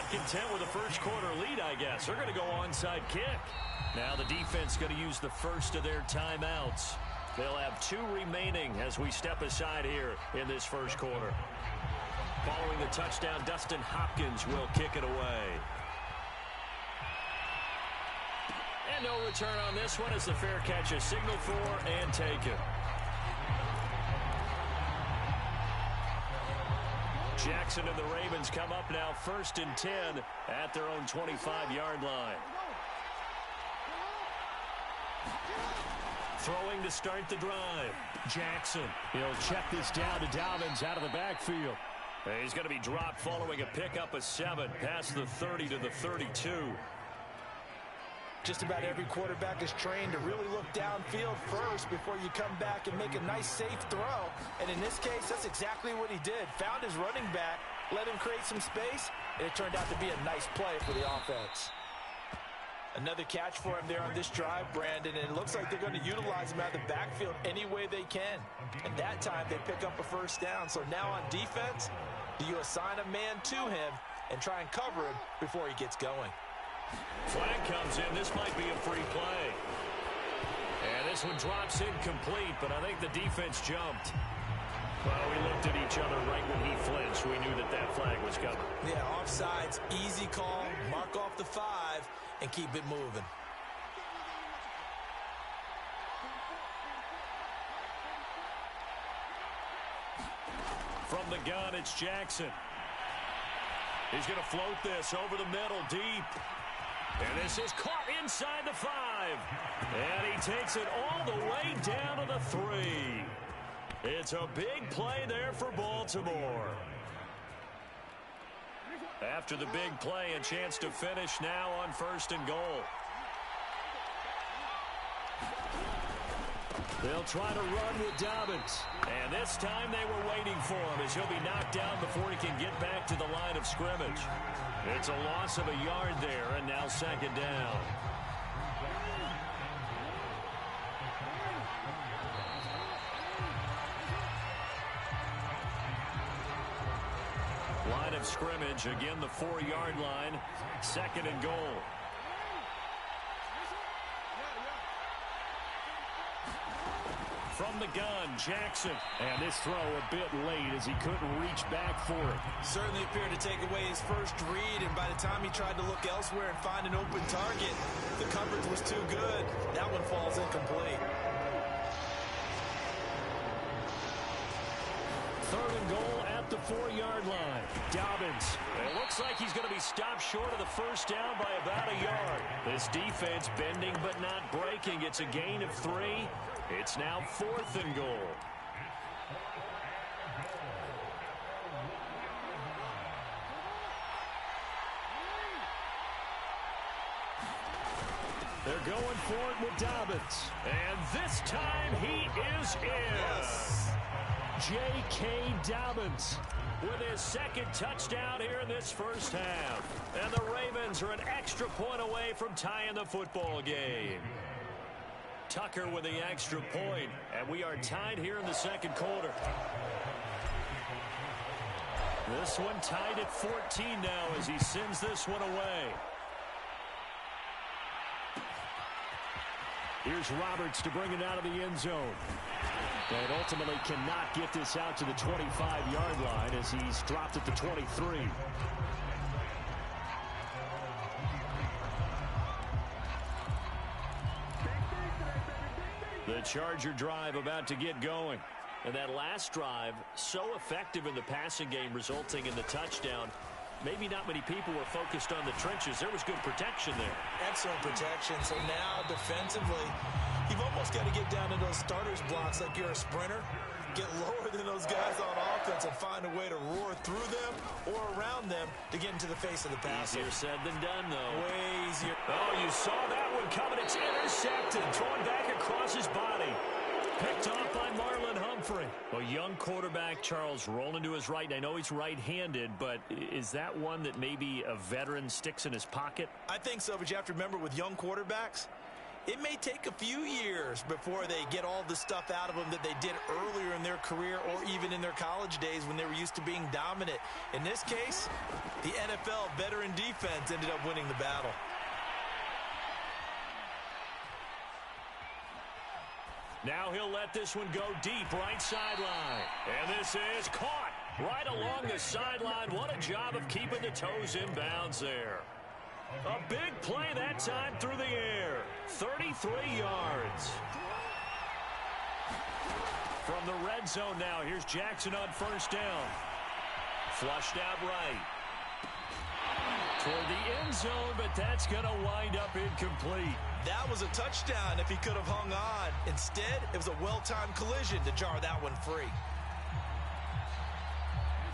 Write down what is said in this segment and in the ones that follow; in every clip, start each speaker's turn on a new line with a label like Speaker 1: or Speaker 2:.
Speaker 1: content with a first quarter lead, I guess. They're going to go onside kick. Now the defense going to use the first of their timeouts. They'll have 2 remaining as we step aside here in this first quarter. Following the touchdown, Dustin Hopkins will kick it away. And no return on this one as the fair catch is signaled for and taken. Jackson and the Ravens come up now 1st and 10 at their own 25-yard line. Throwing to start the drive. Jackson. He'll check this down to Dobbins out of the backfield. He's going to be dropped following a pickup of 7 past the 30 to the 32.
Speaker 2: Just about every quarterback is trained to really look downfield first before you come back and make a nice, safe throw. And in this case, that's exactly what he did. Found his running back, let him create some space, and it turned out to be a nice play for the offense. Another catch for him there on this drive, Brandon, and it looks like they're going to utilize him out of the backfield any way they can. And that time, they pick up a first down. So now on defense, do you assign a man to him and try and cover him before he gets going?
Speaker 1: Flag comes in. This might be a free play. And this one drops incomplete, but I think the defense jumped. Well, we looked at each other right when he flinched. We knew that that flag was coming.
Speaker 2: Yeah, offsides, easy call, mark off the 5, and keep it moving.
Speaker 1: From the gun, it's Jackson. He's going to float this over the middle, deep. And this is caught inside the 5. And he takes it all the way down to the 3. It's a big play there for Baltimore. After the big play, a chance to finish now on 1st and goal. They'll try to run with Dobbins. And this time they were waiting for him as he'll be knocked down before he can get back to the line of scrimmage. It's a loss of a yard there, and now 2nd down. Line of scrimmage, again the 4-yard line, 2nd and goal. From the gun, Jackson. And this throw a bit late as he couldn't reach back for it.
Speaker 2: Certainly appeared to take away his first read, and by the time he tried to look elsewhere and find an open target, the coverage was too good. That one falls incomplete.
Speaker 1: 3rd and goal at the 4-yard line. Dobbins. It looks like he's going to be stopped short of the first down by about a yard. This defense bending but not breaking. It's a gain of 3. It's now 4th and goal. They're going for it with Dobbins. And this time he is in.
Speaker 2: Yes.
Speaker 1: J.K. Dobbins with his 2nd touchdown here in this first half. And the Ravens are an extra point away from tying the football game. Tucker with the extra point, and we are tied here in the 2nd quarter. This one tied at 14 now as he sends this one away. Here's Roberts to bring it out of the end zone. And ultimately cannot get this out to the 25-yard line as he's dropped at the 23. The Charger drive about to get going. And that last drive, so effective in the passing game, resulting in the touchdown. Maybe not many people were focused on the trenches. There was good protection there.
Speaker 2: Excellent protection. So now, defensively, you've almost got to get down to those starters blocks like you're a sprinter. Get lower than those guys on offense and find a way to roar through them or around them to get into the face of the passer.
Speaker 1: Easier said than done, though.
Speaker 2: Way easier.
Speaker 1: Oh, you saw that one coming. It's intercepted. Thrown back across his body. Picked off by Marlon Humphrey. A young quarterback, Charles, rolling to his right. I know he's right-handed, but is that one that maybe a veteran sticks in his pocket?
Speaker 2: I think so, but you have to remember with young quarterbacks, It may take a few years before they get all the stuff out of them that they did earlier in their career or even in their college days when they were used to being dominant. In this case, the NFL veteran defense ended up winning the battle.
Speaker 1: Now he'll let this one go deep, right sideline. And this is caught right along the sideline. What a job of keeping the toes in bounds there. A big play that time through the air. 33 yards. From the red zone now, here's Jackson on first down. Flushed out right. Toward the end zone, but that's going to wind up incomplete.
Speaker 2: That was a touchdown if he could have hung on. Instead, it was a well-timed collision to jar that one free.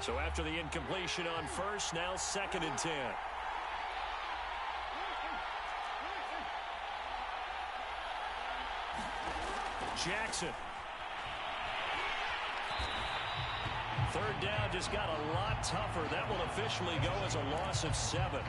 Speaker 1: So after the incompletion on first, now 2nd and 10. Jackson. 3rd down just got a lot tougher. That will officially go as a loss of 7.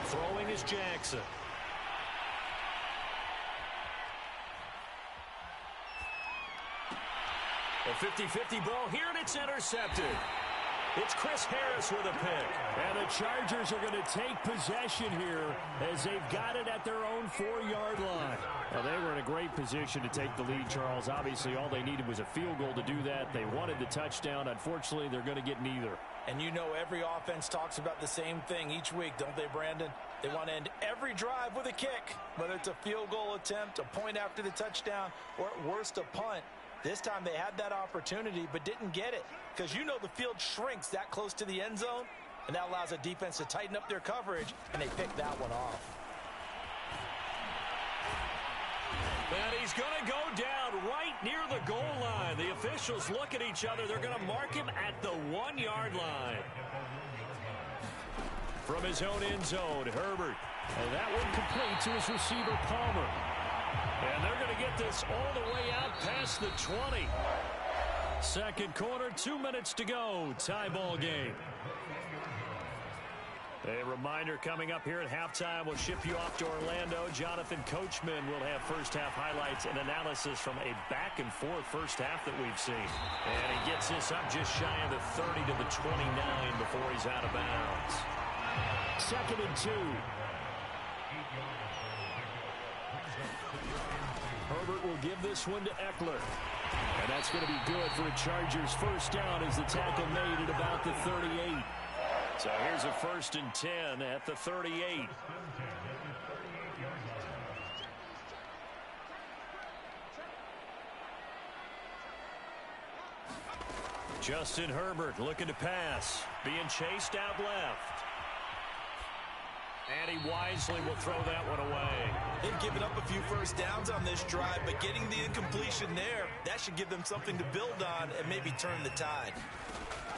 Speaker 1: Throwing is Jackson. A 50-50 ball here, and it's intercepted. It's Chris Harris with a pick. And the Chargers are going to take possession here as they've got it at their own 4-yard line.
Speaker 3: Well, they were in a great position to take the lead, Charles. Obviously, all they needed was a field goal to do that. They wanted the touchdown. Unfortunately, they're going to get neither.
Speaker 2: And you know every offense talks about the same thing each week, don't they, Brandon? They want to end every drive with a kick, whether it's a field goal attempt, a point after the touchdown, or at worst, a punt. This time they had that opportunity but didn't get it because you know the field shrinks that close to the end zone, and that allows a defense to tighten up their coverage, and they pick that one off.
Speaker 1: And he's going to go down right near the goal line. The officials look at each other. They're going to mark him at the 1-yard line. From his own end zone, Herbert.
Speaker 3: And that one complete to his receiver, Palmer.
Speaker 1: And they're going to get this all the way out past the 20. 2nd quarter, 2 minutes to go. Tie ball game. A reminder coming up here at halftime. We'll ship you off to Orlando. Jonathan Coachman will have first-half highlights and analysis from a back-and-forth first half that we've seen. And he gets this up just shy of the 30 to the 29 before he's out of bounds.
Speaker 3: 2nd and 2.
Speaker 1: Herbert will give this one to Eckler. And that's going to be good for a Chargers first down as the tackle made at about the 38. So here's a 1st and 10 at the 38. Justin Herbert looking to pass. Being chased out left. And he wisely will throw that one away.
Speaker 2: They've given up a few first downs on this drive, but getting the incompletion there, that should give them something to build on and maybe turn the tide.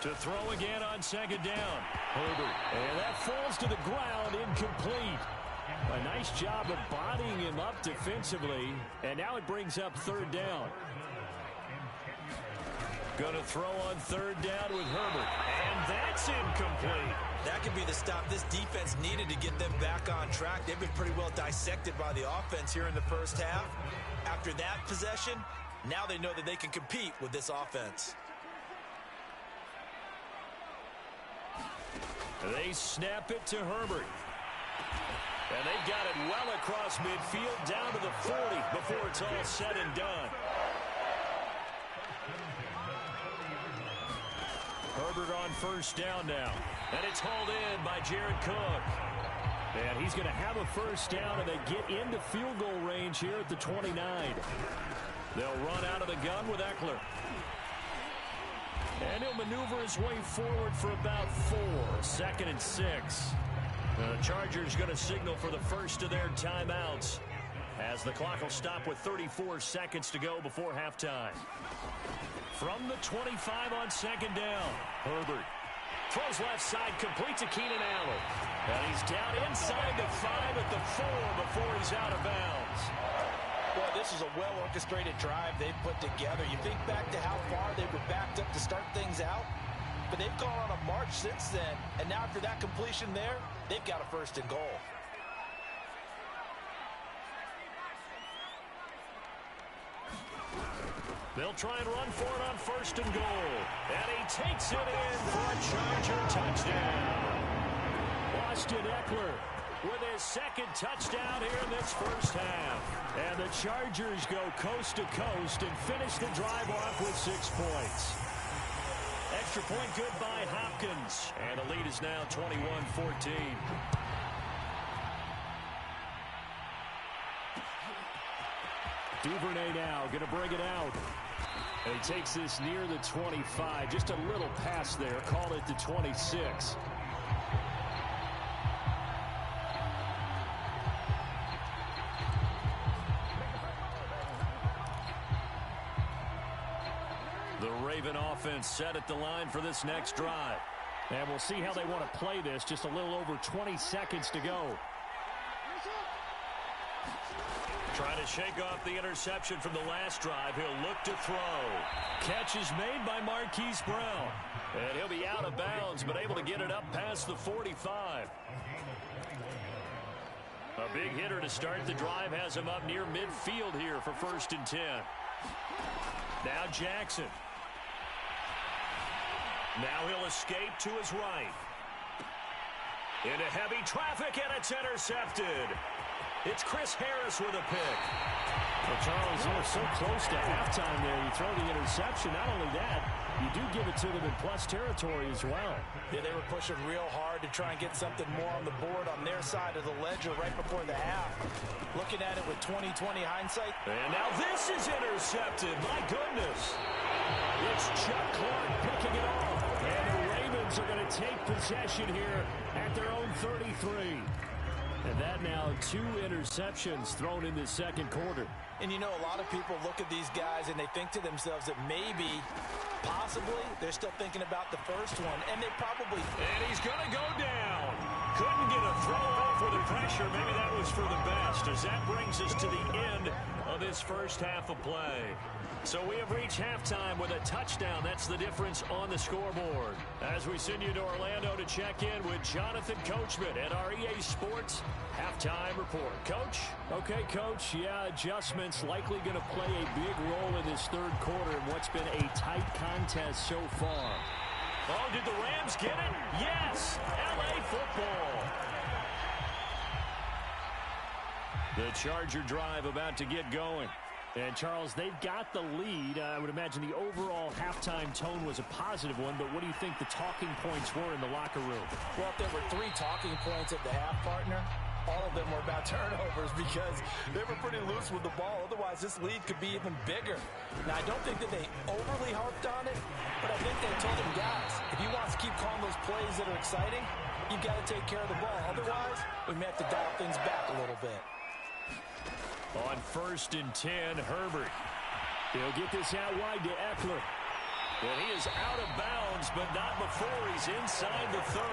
Speaker 1: To throw again on 2nd down. Herbert. And that falls to the ground, incomplete. A nice job of bodying him up defensively. And now it brings up 3rd down. Going to throw on 3rd down with Herbert. And that's incomplete.
Speaker 2: That could be the stop this defense needed to get them back on track. They've been pretty well dissected by the offense here in the first half. After that possession, now they know that they can compete with this offense.
Speaker 1: They snap it to Herbert. And they've got it well across midfield down to the 40 before it's all said and done. Herbert on first down now. And it's hauled in by Jared Cook. And he's going to have a first down, and they get into field goal range here at the 29. They'll run out of the gun with Eckler. And he'll maneuver his way forward for about 4. 2nd and 6. The Chargers going to signal for the first of their timeouts as the clock will stop with 34 seconds to go before halftime. From the 25 on 2nd down, Herbert. Throws left side, complete to Keenan Allen. And he's down inside the 5 at the 4 before he's out of bounds.
Speaker 2: Well, this is a well-orchestrated drive they've put together. You think back to how far they were backed up to start things out, but they've gone on a march since then. And now after that completion there, they've got a first and goal.
Speaker 1: They'll try and run for it on first and goal. And he takes it in for a Charger touchdown. Austin Eckler with his second touchdown here in this first half. And the Chargers go coast to coast and finish the drive off with 6 points. Extra point good by Hopkins. And the lead is now 21-14.
Speaker 3: Duvernay now going to bring it out. And he takes this near the 25. Just a little pass there. Call it the 26.
Speaker 1: The Raven offense set at the line for this next drive.
Speaker 3: And we'll see how they want to play this. Just a little over 20 seconds to go.
Speaker 1: Trying to shake off the interception from the last drive. He'll look to throw. Catch is made by Marquise Brown. And he'll be out of bounds, but able to get it up past the 45. A big hitter to start the drive has him up near midfield here for 1st and 10. Now Jackson. Now he'll escape to his right. Into heavy traffic, and it's intercepted. It's Chris Harris with a pick.
Speaker 3: Well, Charles, you're so close to halftime there. You throw the interception. Not only that, you do give it to them in plus territory as well.
Speaker 2: Yeah, they were pushing real hard to try and get something more on the board on their side of the ledger right before the half. Looking at it with 20/20 hindsight.
Speaker 1: And now this is intercepted. My goodness. It's Chuck Clark picking it off. And the Ravens are going to take possession here at their own 33.
Speaker 3: And that now 2 interceptions thrown in the second quarter.
Speaker 2: And you know, a lot of people look at these guys and they think to themselves that maybe, possibly, they're still thinking about the first one. And they probably...
Speaker 1: And he's going to go down. Couldn't get a throw off with the pressure. Maybe that was for the best, as that brings us to the end of this first half of play. So we have reached halftime with a touchdown. That's the difference on the scoreboard. As we send you to Orlando to check in with Jonathan Coachman at our EA Sports Halftime Report. Coach?
Speaker 3: Okay, Coach. Yeah, adjustments likely going to play a big role in this third quarter in what's been a tight contest so far.
Speaker 1: Oh, did the Rams get it? Yes! LA football. The Charger drive about to get going.
Speaker 3: And, Charles, they've got the lead. I would imagine the overall halftime tone was a positive one, but what do you think the talking points were in the locker room?
Speaker 2: Well, if there were 3 talking points at the half, partner, all of them were about turnovers because they were pretty loose with the ball. Otherwise, this lead could be even bigger. Now, I don't think that they overly harped on it, but I think they told them, guys, if you want us to keep calling those plays that are exciting, you've got to take care of the ball. Otherwise, we may have to dial things back a little bit.
Speaker 1: On 1st and 10, Herbert.
Speaker 3: He'll get this out wide to Eckler.
Speaker 1: And he is out of bounds, but not before he's inside the 30.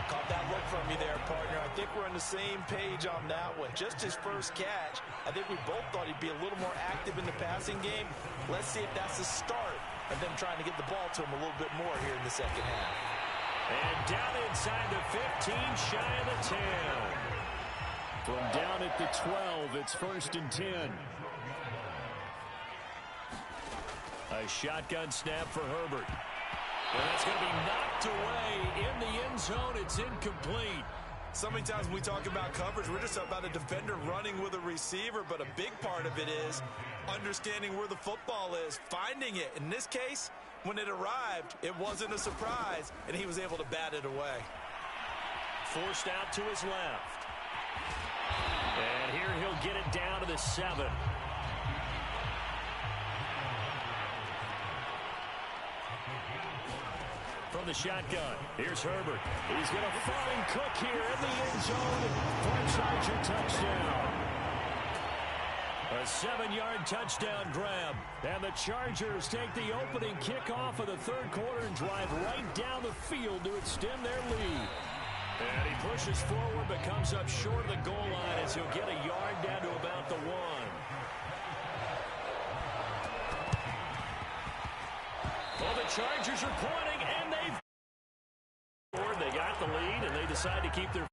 Speaker 2: Caught that look from you there, partner. I think we're on the same page on that one. Just his first catch. I think we both thought he'd be a little more active in the passing game. Let's see if that's the start of them trying to get the ball to him a little bit more here in the second half.
Speaker 1: And down inside the 15, shy of the 10.
Speaker 3: From down at the 12, it's 1st and 10.
Speaker 1: A shotgun snap for Herbert. And that's going to be knocked away in the end zone. It's incomplete.
Speaker 2: So many times when we talk about coverage, we're just about a defender running with a receiver, but a big part of it is understanding where the football is, finding it. In this case, when it arrived, it wasn't a surprise, and he was able to bat it away.
Speaker 1: Forced out to his left. And here he'll get it down to the 7. From the shotgun, here's Herbert. He's going to find Cook here in the end zone for a Charger touchdown. A A 7-yard touchdown grab.
Speaker 3: And the Chargers take the opening kickoff of the third quarter and drive right down the field to extend their lead.
Speaker 1: And he pushes forward but comes up short of the goal line as he'll get a yard down to about the 1. Well, the Chargers are pointing, and they got the lead, and they decide to keep their